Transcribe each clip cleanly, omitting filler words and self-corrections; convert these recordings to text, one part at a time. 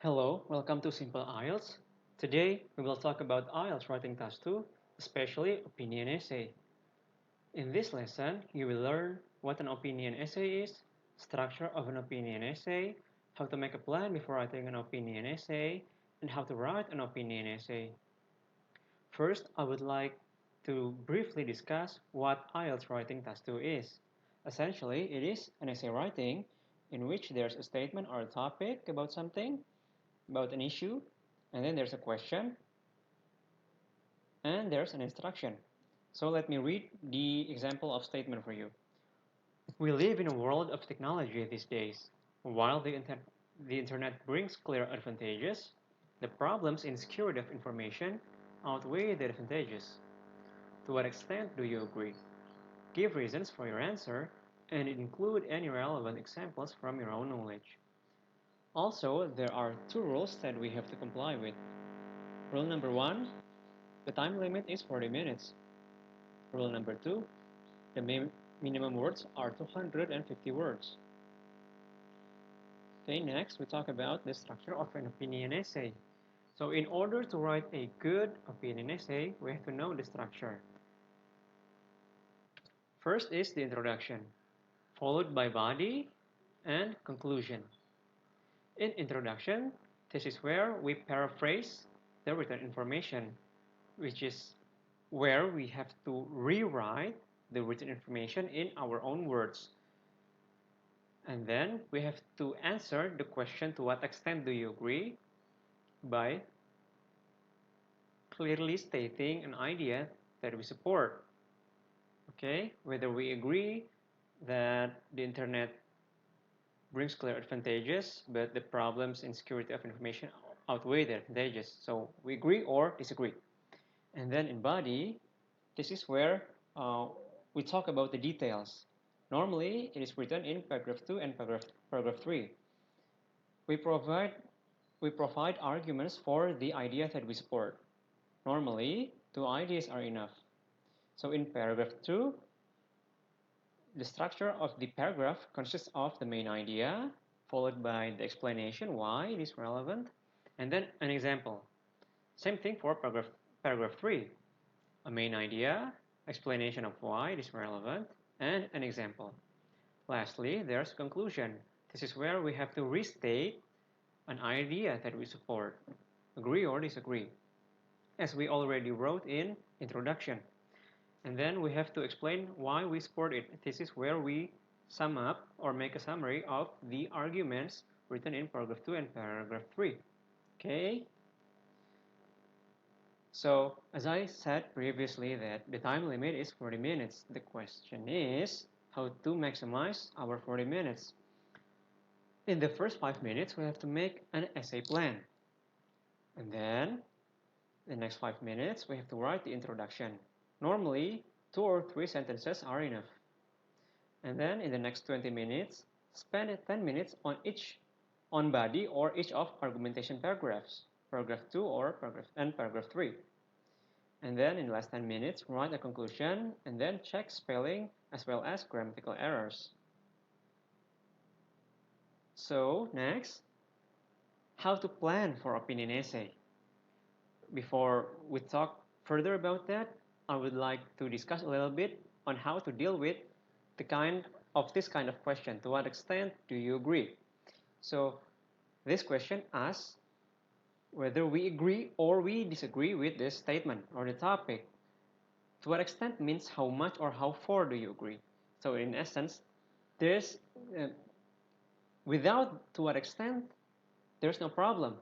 Hello, welcome to Simple IELTS. Today we will talk about IELTS Writing Task 2, especially opinion essay. In this lesson, you will learn what an opinion essay is, structure of an opinion essay, how to make a plan before writing an opinion essay, and how to write an opinion essay. First, I would like to briefly discuss what IELTS Writing Task 2 is. Essentially, it is an essay writing in which there's a statement or a topic about something, about an issue, and then there's a question, and there's an instruction. So let me read the example of statement for you. We live in a world of technology these days. While the internet brings clear advantages, the problems in security of information outweigh the advantages. To what extent do you agree? Give reasons for your answer and include any relevant examples from your own knowledge. Also, there are two rules that we have to comply with. Rule number one, the time limit is 40 minutes. Rule number two, the minimum words are 250 words. Okay, next we talk about the structure of an opinion essay. So in order to write a good opinion essay, we have to know the structure. First is the introduction, followed by body and conclusion. In introduction, this is where we paraphrase the written information, which is where we have to rewrite the written information in our own words. And then we have to answer the question, to what extent do you agree, by clearly stating an idea that we support. Okay, whether we agree that the internet brings clear advantages, but the problems in security of information outweigh the advantages. So we agree or disagree. And then in body, this is where we talk about the details. Normally, it is written in paragraph 2 and paragraph 3. We provide, we provide arguments for the idea that we support. Normally, two ideas are enough. So in paragraph 2, the structure of the paragraph consists of the main idea, followed by the explanation why it is relevant, and then an example. Same thing for paragraph 3. A main idea, explanation of why it is relevant, and an example. Lastly, there's conclusion. This is where we have to restate an idea that we support, agree or disagree, as we already wrote in introduction. And then we have to explain why we support it. This is where we sum up or make a summary of the arguments written in paragraph 2 and paragraph 3. Okay? So, as I said previously that the time limit is 40 minutes. The question is how to maximize our 40 minutes. In the first 5 minutes, we have to make an essay plan. And then, the next 5 minutes, we have to write the introduction. Normally, 2 or 3 sentences are enough. And then in the next 20 minutes, spend 10 minutes on body or each of argumentation paragraphs, paragraph 2 or paragraph 3. And then in the last 10 minutes, write a conclusion and then check spelling as well as grammatical errors. So next, how to plan for opinion essay. Before we talk further about that, I would like to discuss a little bit on how to deal with this kind of question. To what extent do you agree? So this question asks whether we agree or we disagree with this statement or the topic. To what extent means how much or how far do you agree? So in essence, there's without to what extent, there's no problem.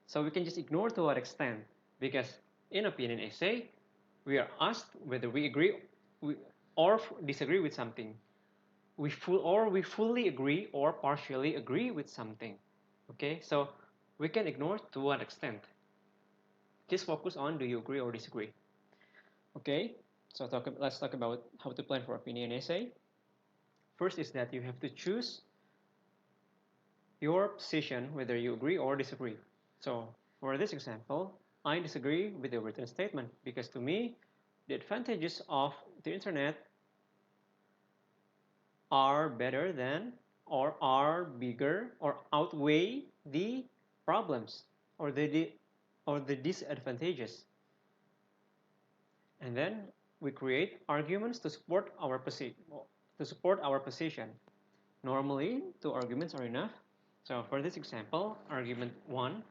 So we can just ignore to what extent, because in opinion essay, we are asked whether we agree or disagree with something. We fully agree or partially agree with something. Okay, so we can ignore to what extent. Just focus on do you agree or disagree. Okay, so let's talk about how to plan for opinion essay. First is that you have to choose your position whether you agree or disagree. So for this example, I disagree with the written statement because to me, the advantages of the internet are better than or are bigger or outweigh the problems or the disadvantages. And then we create arguments to support our position. Normally, two arguments are enough. So for this example, argument 1,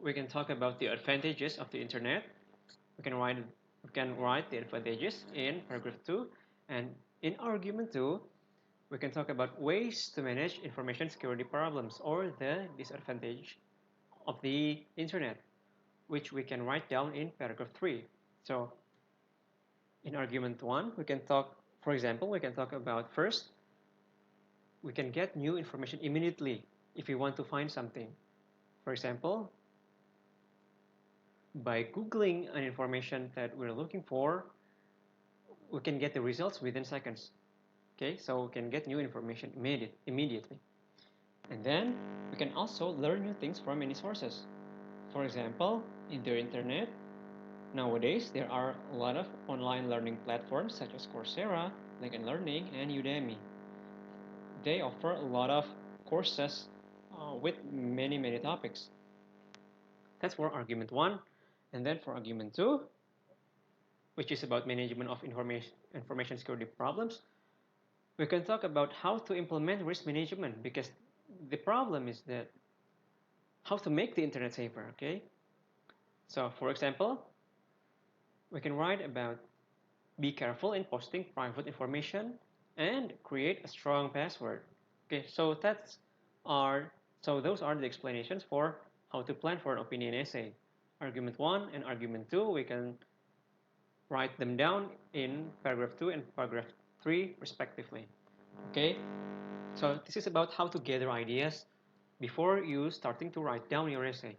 we can talk about the advantages of the internet. We can write the advantages in paragraph 2, and in argument 2, we can talk about ways to manage information security problems or the disadvantage of the internet, which we can write down in paragraph 3. So in argument 1, for example, we can talk about first, we can get new information immediately if we want to find something. For example, by Googling an information that we're looking for, we can get the results within seconds. Okay, so we can get new information immediately. And then we can also learn new things from many sources. For example, in the internet, nowadays there are a lot of online learning platforms such as Coursera, LinkedIn Learning, and Udemy. They offer a lot of courses with many topics. That's for argument 1. And then for argument 2, which is about management of information security problems, we can talk about how to implement risk management, because the problem is that how to make the internet safer, okay? So for example, we can write about be careful in posting private information and create a strong password. Okay, so those are the explanations for how to plan for an opinion essay. Argument 1 and argument 2, we can write them down in paragraph 2 and paragraph 3 respectively. Okay, so this is about how to gather ideas before you starting to write down your essay.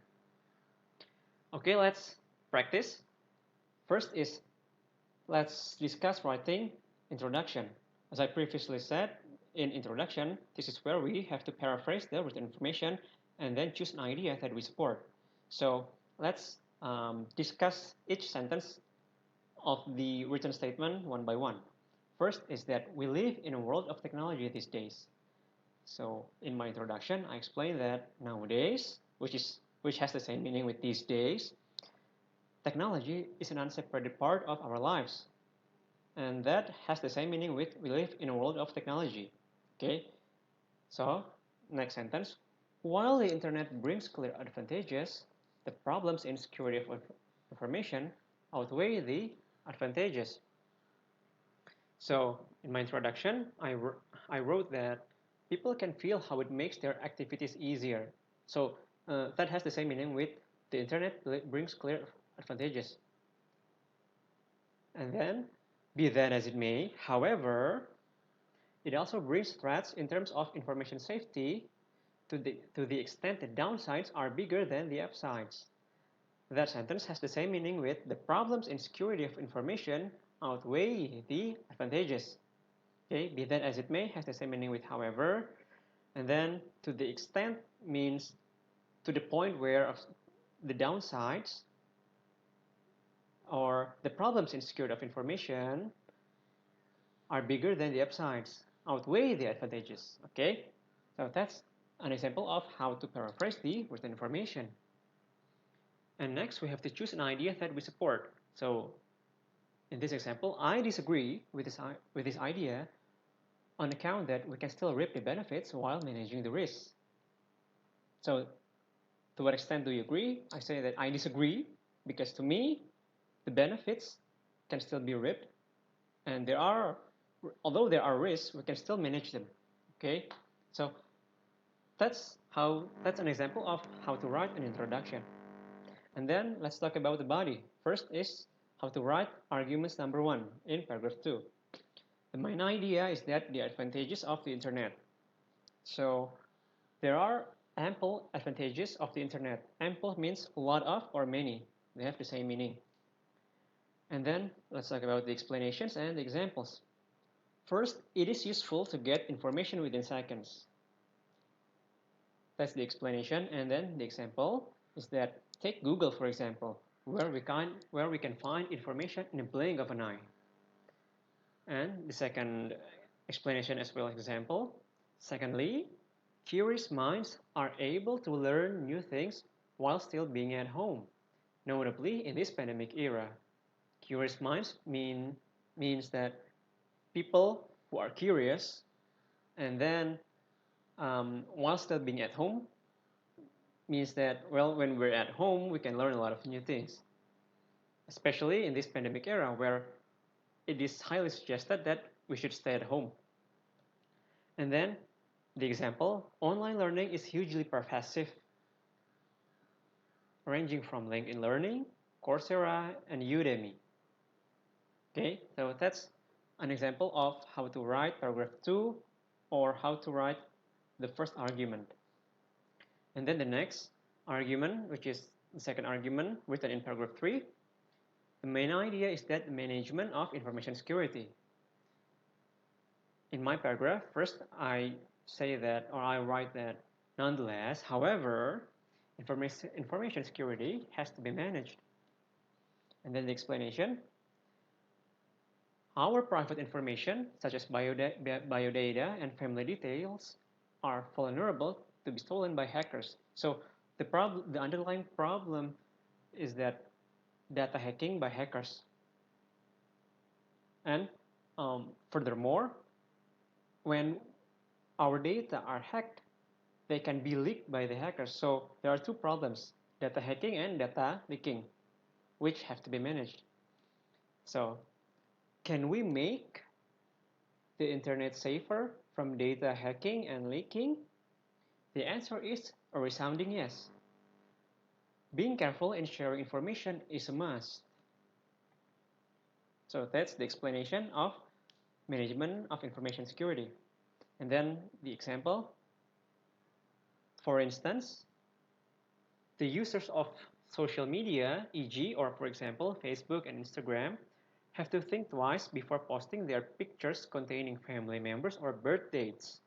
Okay, let's practice. First is, let's discuss writing introduction. As I previously said, in introduction, this is where we have to paraphrase the written information and then choose an idea that we support. So let's discuss each sentence of the written statement one by one. First is that we live in a world of technology these days. So in my introduction, I explained that nowadays, which has the same meaning with these days, technology is an unseparated part of our lives. And that has the same meaning with we live in a world of technology. Okay? So, next sentence. While the internet brings clear advantages, the problems in security of information outweigh the advantages. So, in my introduction, I wrote that people can feel how it makes their activities easier. So, that has the same meaning with the internet brings clear advantages. And then, be that as it may, however, it also brings threats in terms of information safety to the extent the downsides are bigger than the upsides. That sentence has the same meaning with the problems in security of information outweigh the advantages. Okay, be that as it may has the same meaning with however, and then to the extent means to the point where the downsides or the problems in security of information are bigger than the upsides, outweigh the advantages. Okay, so that's an example of how to paraphrase the written information. And next, we have to choose an idea that we support. So in this example, I disagree with this idea on account that we can still reap the benefits while managing the risks. So to what extent do you agree? I say that I disagree because to me, the benefits can still be reaped, and although there are risks, we can still manage them. Okay, so that's an example of how to write an introduction. And then let's talk about the body. First is how to write arguments number 1 in paragraph 2. The main idea is that the advantages of the internet. So there are ample advantages of the internet. Ample means a lot of or many. They have the same meaning. And then let's talk about the explanations and the examples. First, it is useful to get information within seconds. That's the explanation. And then the example is that take Google, for example, where we can find information in a blink of an eye. And the second explanation as well as example. Secondly, Curious minds are able to learn new things while still being at home, notably in this pandemic era. Curious minds means that people who are curious and then while still being at home means that, well, when we're at home, we can learn a lot of new things, especially in this pandemic era where it is highly suggested that we should stay at home. And then the example, online learning is hugely pervasive, ranging from LinkedIn Learning, Coursera, and Udemy. Okay, so that's an example of how to write paragraph 2 or how to write the first argument. And then the next argument, which is the second argument written in paragraph 3, the main idea is that the management of information security. In my paragraph, first I say that, or I write that, nonetheless, however, information security has to be managed. And then the explanation, our private information, such as biodata and family details, are vulnerable to be stolen by hackers. So the underlying problem is that data hacking by hackers. And furthermore, when our data are hacked, they can be leaked by the hackers. So there are two problems, data hacking and data leaking, which have to be managed. So can we make the internet safer from data hacking and leaking? The answer is a resounding yes. Being careful in sharing information is a must. So that's the explanation of management of information security. And then the example, for instance, the users of social media, e.g., or for example, Facebook and Instagram, have to think twice before posting their pictures containing family members or birth dates.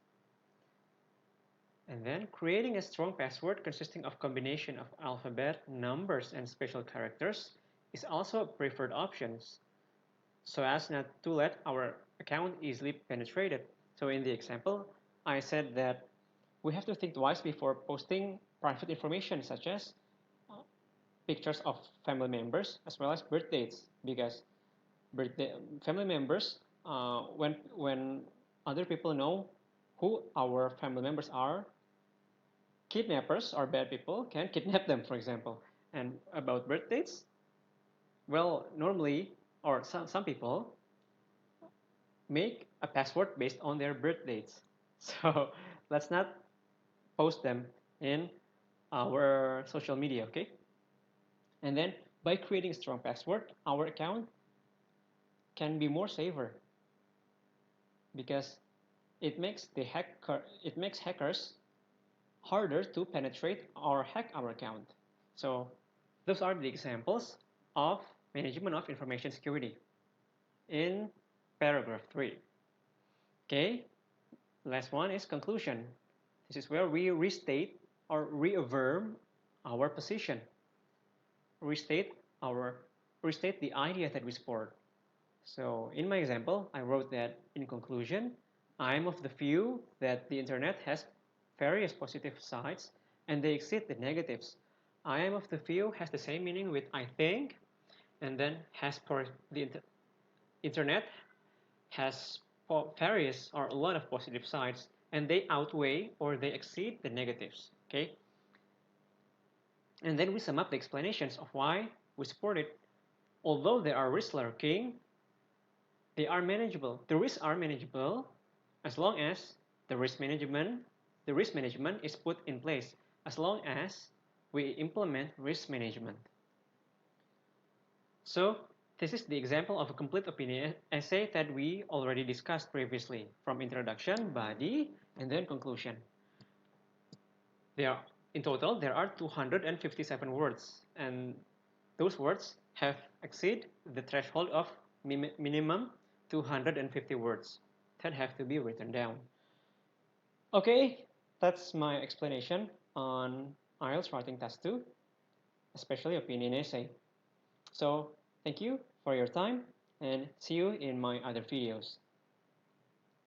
And then creating a strong password consisting of combination of alphabet, numbers, and special characters is also a preferred option, so as not to let our account easily penetrated. So in the example, I said that we have to think twice before posting private information such as pictures of family members as well as birth dates, because family members, when other people know who our family members are, kidnappers or bad people can kidnap them, for example. And about birth dates, well, normally, or some people make a password based on their birth dates. So let's not post them in our social media, okay? And then by creating a strong password, our account can be more safer because it makes hackers harder to penetrate or hack our account. So those are the examples of management of information security in paragraph 3. Okay, last one is conclusion. This is where we restate or reaffirm our position, restate our restate the idea that we support. So in my example, I wrote that in conclusion, I'm of the view that the internet has various positive sides and they exceed the negatives. I am of the view has the same meaning with I think, and then has the internet has various or a lot of positive sides and they outweigh or they exceed the negatives. Okay, and then we sum up the explanations of why we support it. Although there are risks lurking, they are manageable. The risks are manageable as long as the risk management is put in place, as long as we implement risk management. So this is the example of a complete opinion essay that we already discussed previously, from introduction, body, and then conclusion. In total, there are 257 words, and those words have exceed the threshold of minimum 250 words that have to be written down. Okay, that's my explanation on IELTS Writing Task 2, especially opinion essay. So thank you for your time and see you in my other videos.